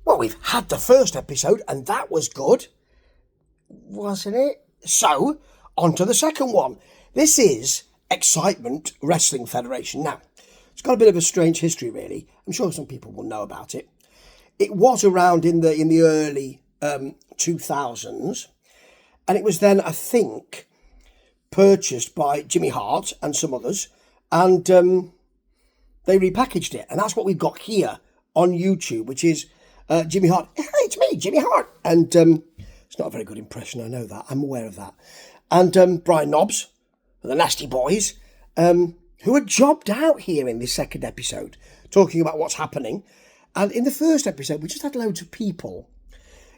Well, we've had the first episode, and that was good, wasn't it? So, on to the second one. This is Excitement Wrestling Federation. Now, it's got a bit of a strange history, really. I'm sure some people will know about it. It was around in the early 2000s, and it was then, I think, purchased by Jimmy Hart and some others, and they repackaged it, and that's what we've got here on YouTube, which is Jimmy Hart. Hi, it's me, Jimmy Hart. And it's not a very good impression, I know that. I'm aware of that. And Brian Knobbs, the Nasty Boys, who are jobbed out here in this second episode, talking about what's happening. And in the first episode, we just had loads of people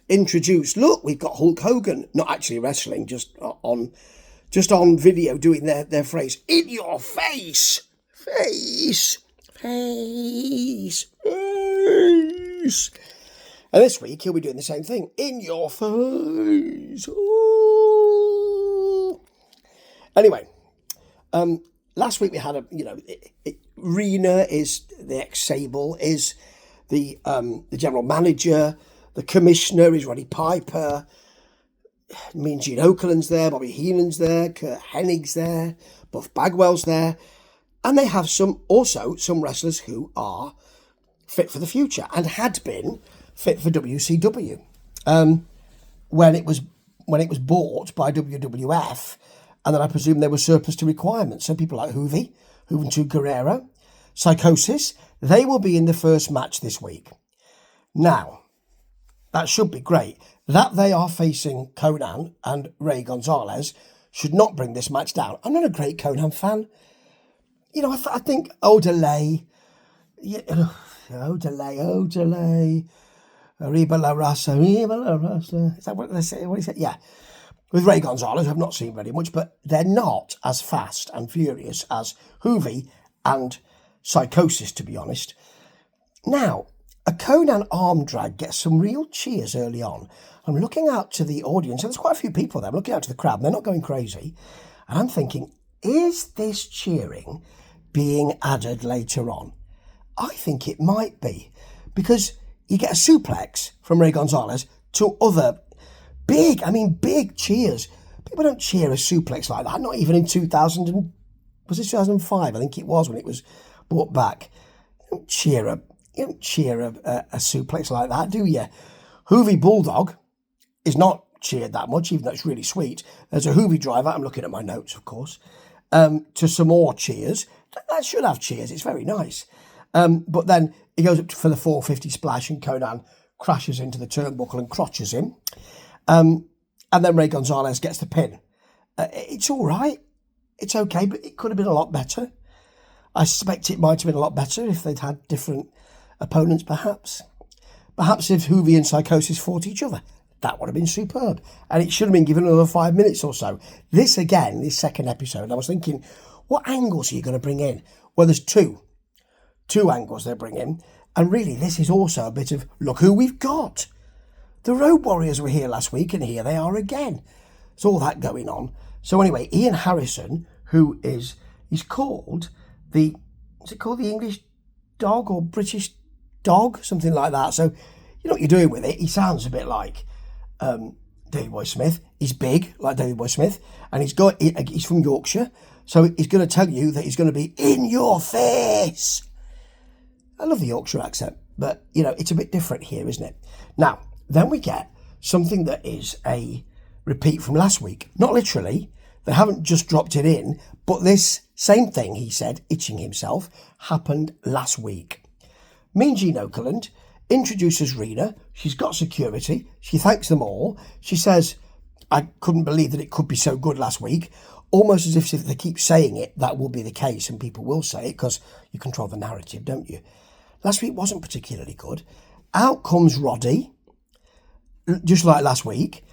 introduced. Look, we've got Hulk Hogan, not actually wrestling, just on video doing their phrase, in your face, face, face, face. And this week, he'll be doing the same thing. In your face. Ooh. Anyway, last week we had Rena is the ex-Sable, is the general manager. The commissioner is Roddy Piper. Mean Gene Okerlund's there. Bobby Heenan's there. Kurt Hennig's there. Buff Bagwell's there. And they have some wrestlers who are fit for the future and had been fit for WCW when it was bought by WWF, and then I presume there were surplus to requirements. So people like Juventud Guerrero, Psychosis, they will be in the first match this week. Now, that should be great. That they are facing Conan and Ray Gonzalez should not bring this match down. I'm not a great Conan fan. You know, I think Odelay, Arriba la Raza. Is that what they say? What is it? Yeah. With Ray Gonzalez, I've not seen very much, but they're not as fast and furious as Hoovy and Psychosis, to be honest. Now, a Conan arm drag gets some real cheers early on. I'm looking out to the audience, and there's quite a few people there. I'm looking out to the crowd, and they're not going crazy. And I'm thinking, is this cheering being added later on? I think it might be, because you get a suplex from Ray Gonzalez to other big cheers. People don't cheer a suplex like that, not even in 2005? I think it was when it was brought back. You don't cheer a suplex like that, do you? Hoovy Bulldog is not cheered that much, even though it's really sweet. There's a Hoovy driver, I'm looking at my notes, of course, to some more cheers. That should have cheers, it's very nice. But then he goes up for the 450 splash, and Conan crashes into the turnbuckle and crotches him. And then Ray Gonzalez gets the pin. It's all right. It's okay, but it could have been a lot better. I suspect it might have been a lot better if they'd had different opponents, perhaps. Perhaps if Hoovy and Psychosis fought each other. That would have been superb. And it should have been given another 5 minutes or so. This second episode, I was thinking, what angles are you going to bring in? Well, there's two angles they bring in. And really, this is also a bit of, look who we've got. The Road Warriors were here last week, and here they are again. There's all that going on. So anyway, Ian Harrison, he's called the English Dog or British Dog? Something like that. So you know what you're doing with it. He sounds a bit like Davey Boy Smith. He's big, like Davey Boy Smith, and he's from Yorkshire. So he's going to tell you that he's going to be in your face. I love the Yorkshire accent, but, it's a bit different here, isn't it? Now, then we get something that is a repeat from last week. Not literally. They haven't just dropped it in, but this same thing, he said, itching himself, happened last week. Mean Gene Okerlund introduces Rena. She's got security. She thanks them all. She says, I couldn't believe that it could be so good last week. Almost as if they keep saying it, that will be the case, and people will say it because you control the narrative, don't you? Last week wasn't particularly good. Out comes Roddy, just like last week.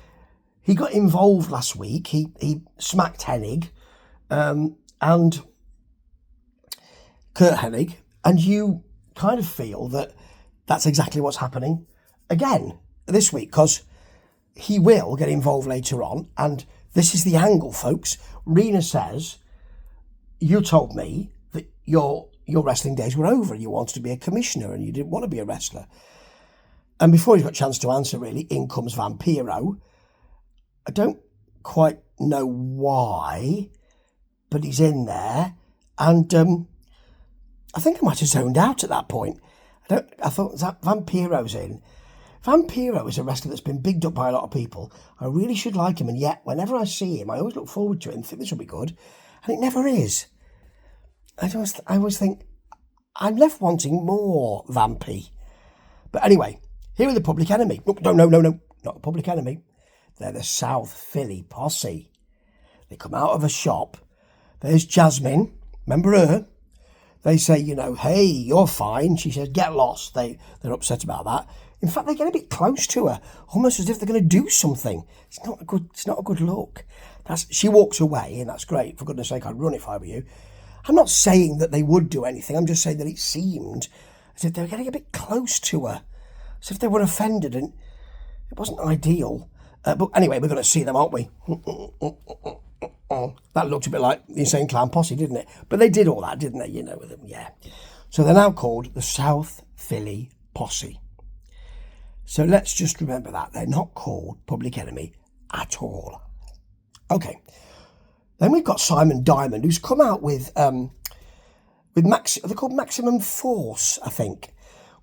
He got involved last week. He smacked Hennig and Kurt Hennig, and you kind of feel that that's exactly what's happening again this week, because he will get involved later on, and this is the angle, folks. Rena says, you told me that your wrestling days were over. You wanted to be a commissioner and you didn't want to be a wrestler. And before he's got a chance to answer, really, in comes Vampiro. I don't quite know why, but he's in there. And I think I might have zoned out at that point. I thought, that Vampiro's in. Vampiro is a wrestler that's been bigged up by a lot of people. I really should like him, and yet whenever I see him, I always look forward to it and think this will be good, and it never is. I always think, I'm left wanting more Vampy. But anyway, here are the Public Enemy. No, not the Public Enemy. They're the South Philly Posse. They come out of a shop. There's Jasmine. Remember her? They say, hey, you're fine. She says, get lost. They're upset about that. In fact, they get a bit close to her, almost as if they're going to do something. It's not a good look. She walks away, and that's great. For goodness sake, I'd run if I were you. I'm not saying that they would do anything. I'm just saying that it seemed as if they were getting a bit close to her, as if they were offended, and it wasn't ideal. But anyway, we're going to see them, aren't we? That looked a bit like the Insane Clown Posse, didn't it? But they did all that, didn't they? With them, yeah. So they're now called the South Philly Posse. So let's just remember that. They're not called Public Enemy at all. Okay. Then we've got Simon Diamond, who's come out with they're called Maximum Force, I think,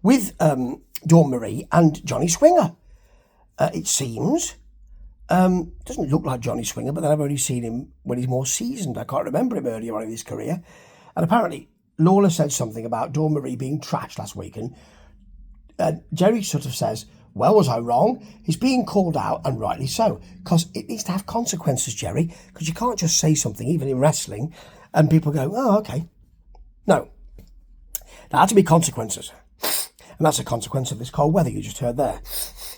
with Dawn Marie and Johnny Swinger. It seems. Doesn't look like Johnny Swinger, but then I've only seen him when he's more seasoned. I can't remember him earlier on in his career. And apparently, Lawler said something about Dawn Marie being trashed last week, and Jerry sort of says, well, was I wrong? He's being called out, and rightly so, because it needs to have consequences, Jerry, because you can't just say something, even in wrestling, and people go, oh, okay. No. There had to be consequences. And that's a consequence of this cold weather you just heard there.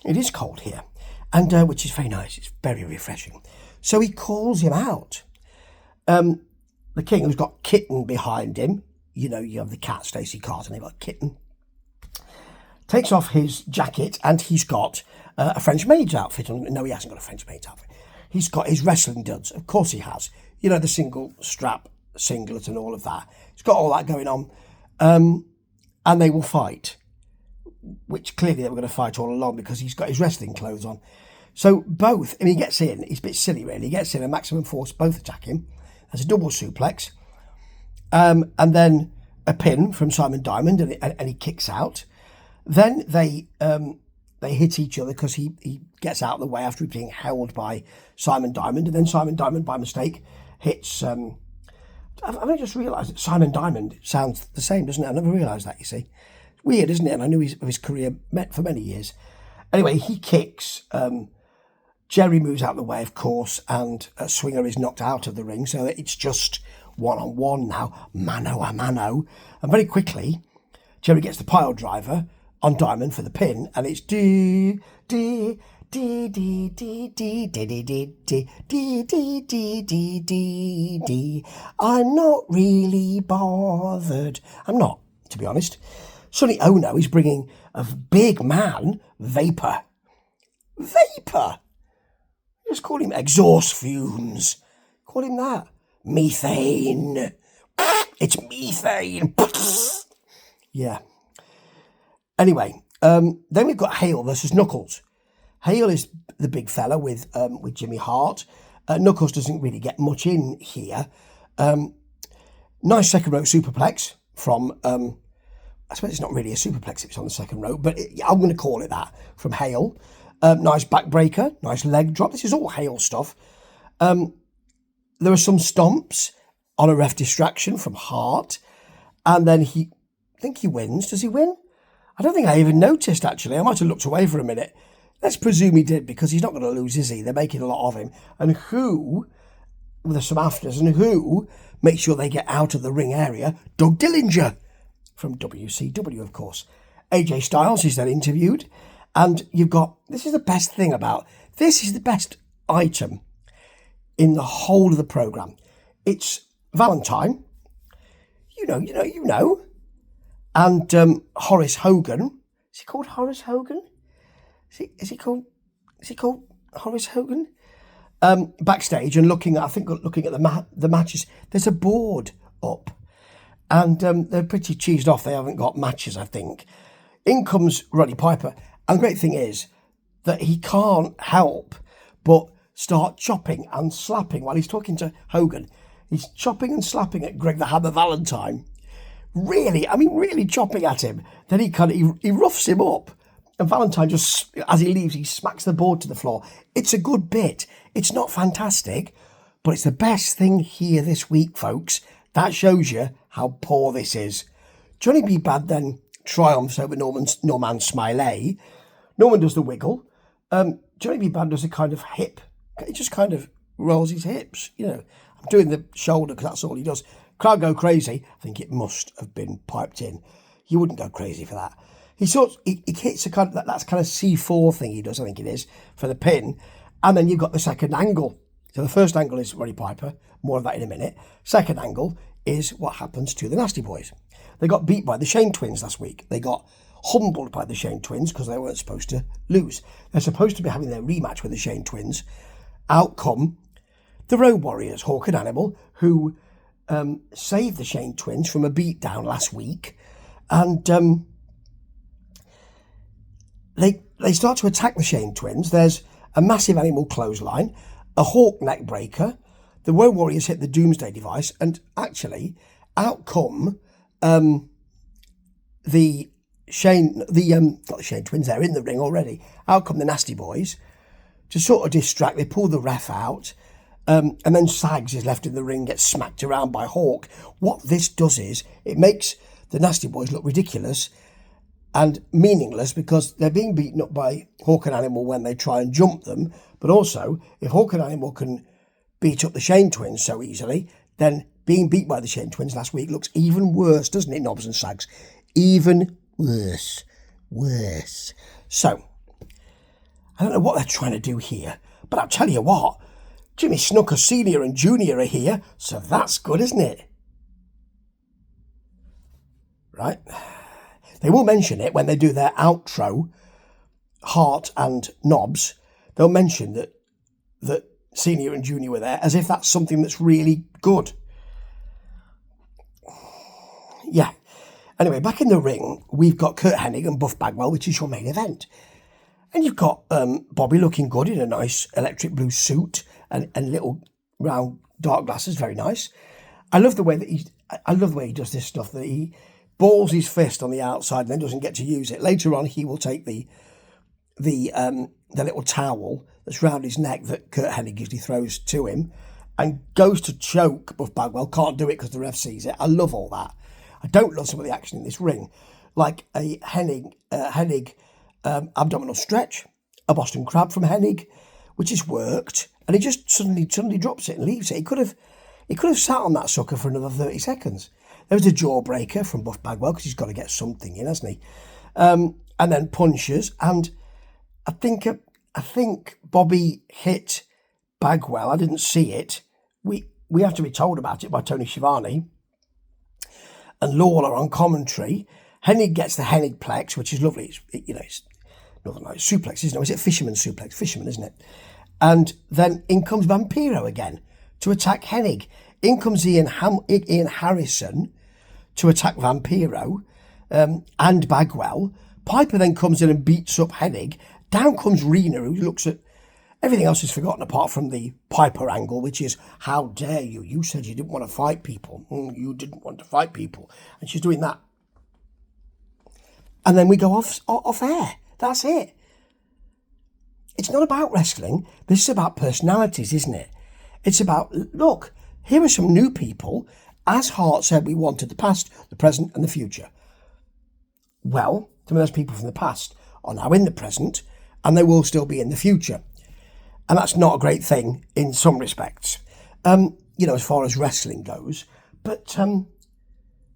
It is cold here, and which is very nice. It's very refreshing. So he calls him out. The King, who's got Kitten behind him, you have the cat, Stacey Carter, and they've got Kitten, takes off his jacket, and he's got a French maid's outfit on. No, he hasn't got a French maid's outfit. He's got his wrestling duds. Of course he has. The single strap singlet and all of that. He's got all that going on. And they will fight, which clearly they were going to fight all along because he's got his wrestling clothes on. So both, he gets in. He's a bit silly, really. He gets in, a Maximum Force, both attack him. There's a double suplex. And then a pin from Simon Diamond, and he kicks out. Then they hit each other because he gets out of the way after being held by Simon Diamond, and then Simon Diamond, by mistake, hits. I've only just realised that Simon Diamond sounds the same, doesn't it? I never realised that. You see, it's weird, isn't it? And I knew his career for many years. Anyway, he kicks. Jerry moves out of the way, of course, and Swinger is knocked out of the ring, so that it's just one-on-one now, mano a mano, and very quickly, Jerry gets the pile driver on Diamond for the pin, and it's D D D D D D D D D D D D D D D D. I'm not really bothered. I'm not, to be honest. Sonny Ono is bringing a big man, Vapor. Just call him exhaust fumes. Call him that. Methane. It's methane. Yeah. Anyway, then we've got Hale versus Knuckles. Hale is the big fella with Jimmy Hart. Knuckles doesn't really get much in here. Nice second rope superplex from, I suppose it's not really a superplex if it's on the second rope, but I'm going to call it that, from Hale. Nice backbreaker, nice leg drop. This is all Hale stuff. There are some stomps on a ref distraction from Hart. And then I think he wins. Does he win? I don't think I even noticed, actually. I might have looked away for a minute. Let's presume he did, because he's not going to lose, is he? They're making a lot of him. And there's some afters, and who makes sure they get out of the ring area? Doug Dillinger from WCW, of course. AJ Styles is then interviewed. And this is the best item in the whole of the programme. It's Valentine. You know. And Horace Hogan. Is he called Horace Hogan? Is he called Horace Hogan? Backstage and looking at the matches. There's a board up, and they're pretty cheesed off. They haven't got matches, I think. In comes Roddy Piper, And the great thing is that he can't help but start chopping and slapping while he's talking to Hogan. He's chopping and slapping at Greg the Hammer Valentine. Really chopping at him. Then he roughs him up. And Valentine just, as he leaves, he smacks the board to the floor. It's a good bit. It's not fantastic, but it's the best thing here this week, folks. That shows you how poor this is. Johnny B. Bad then triumphs over Norman Smiley. Norman does the wiggle. Johnny B. Bad does a kind of hip. He just kind of rolls his hips. I'm doing the shoulder because that's all he does. Crowd go crazy. I think it must have been piped in. You wouldn't go crazy for that. He hits a kind of that's kind of C4 thing he does, I think it is, for the pin. And then you've got the second angle. So the first angle is Roddy Piper. More of that in a minute. Second angle is what happens to the Nasty Boys. They got beat by the Shane Twins last week. They got humbled by the Shane Twins because they weren't supposed to lose. They're supposed to be having their rematch with the Shane Twins. Out come the Road Warriors, Hawk and Animal, who saved the Shane Twins from a beatdown last week. And they start to attack the Shane Twins. There's a massive Animal clothesline, a Hawk neck breaker. The Road Warriors hit the Doomsday device, and actually, out come not the Shane Twins. They're in the ring already. Out come the Nasty Boys to sort of distract. They pull the ref out, and then Sags is left in the ring, gets smacked around by Hawk. What this does is it makes the Nasty Boys look ridiculous and meaningless because they're being beaten up by Hawk and Animal when they try and jump them. But also, if Hawk and Animal can beat up the Shane Twins so easily, then being beat by the Shane Twins last week looks even worse, doesn't it, Knobs and Sags? Even worse. So, I don't know what they're trying to do here, but I'll tell you what, Jimmy Snuka Senior and Junior are here, so that's good, isn't it? Right? They will mention it when they do their outro, Hart and Knobs. They'll mention that Senior and Junior were there, as if that's something that's really good. Yeah. Anyway, back in the ring, we've got Kurt Hennig and Buff Bagwell, which is your main event. And you've got Bobby looking good in a nice electric blue suit and little round dark glasses, very nice. I love the way he does this stuff, that he balls his fist on the outside and then doesn't get to use it. Later on, he will take the little towel that's round his neck that Kurt Hennig usually throws to him and goes to choke Buff Bagwell. Can't do it because the ref sees it. I love all that. I don't love some of the action in this ring, like a Hennig abdominal stretch, a Boston Crab from Hennig, which is worked, and he just suddenly drops it and leaves it. He could have sat on that sucker for another 30 seconds. There was a jawbreaker from Buff Bagwell because he's got to get something in, hasn't he? And then punches, and I think Bobby hit Bagwell. I didn't see it. We have to be told about it by Tony Schiavone and Lawler on commentary. Hennig gets the Hennigplex, which is lovely. It's nothing like suplex, isn't it? Is it Fisherman suplex? Fisherman, isn't it? And then in comes Vampiro again to attack Hennig. In comes Ian Harrison to attack Vampiro and Bagwell. Piper then comes in and beats up Hennig. Down comes Rena, who looks at everything else is forgotten apart from the Piper angle, which is, how dare you? You said you didn't want to fight people. You didn't want to fight people. And she's doing that. And then we go off air. That's it. It's not about wrestling. This is about personalities, isn't it? It's about, look, here are some new people. As Hart said, we wanted the past, the present, and the future. Well, some of those people from the past are now in the present, and they will still be in the future. And that's not a great thing in some respects, as far as wrestling goes. But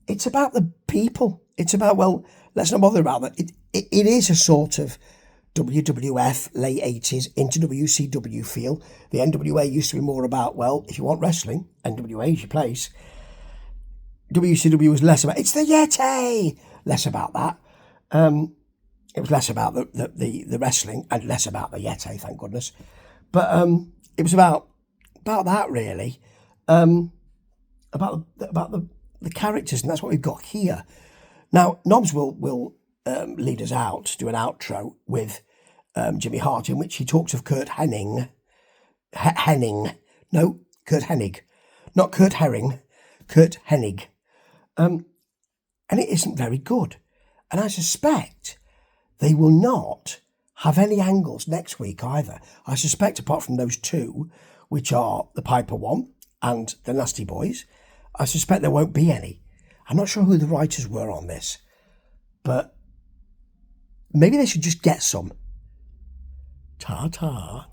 it's about the people. It's about, well, let's not bother about that. It is a sort of WWF, late 80s, into WCW feel. The NWA used to be more about, well, if you want wrestling, NWA is your place. WCW was less about, it's the Yeti! Less about that. It was less about the wrestling and less about the Yeti, thank goodness. But it was about that, really. About the characters, and that's what we've got here. Now, Knobs will lead us out, do an outro with Jimmy Hart, in which he talks of Kurt Hennig. No, Kurt Hennig. Not Kurt Herring, Kurt Hennig. And it isn't very good. And I suspect they will not have any angles next week either. I suspect, apart from those two, which are the Piper one and the Nasty Boys, I suspect there won't be any. I'm not sure who the writers were on this, but maybe they should just get some. Ta-ta.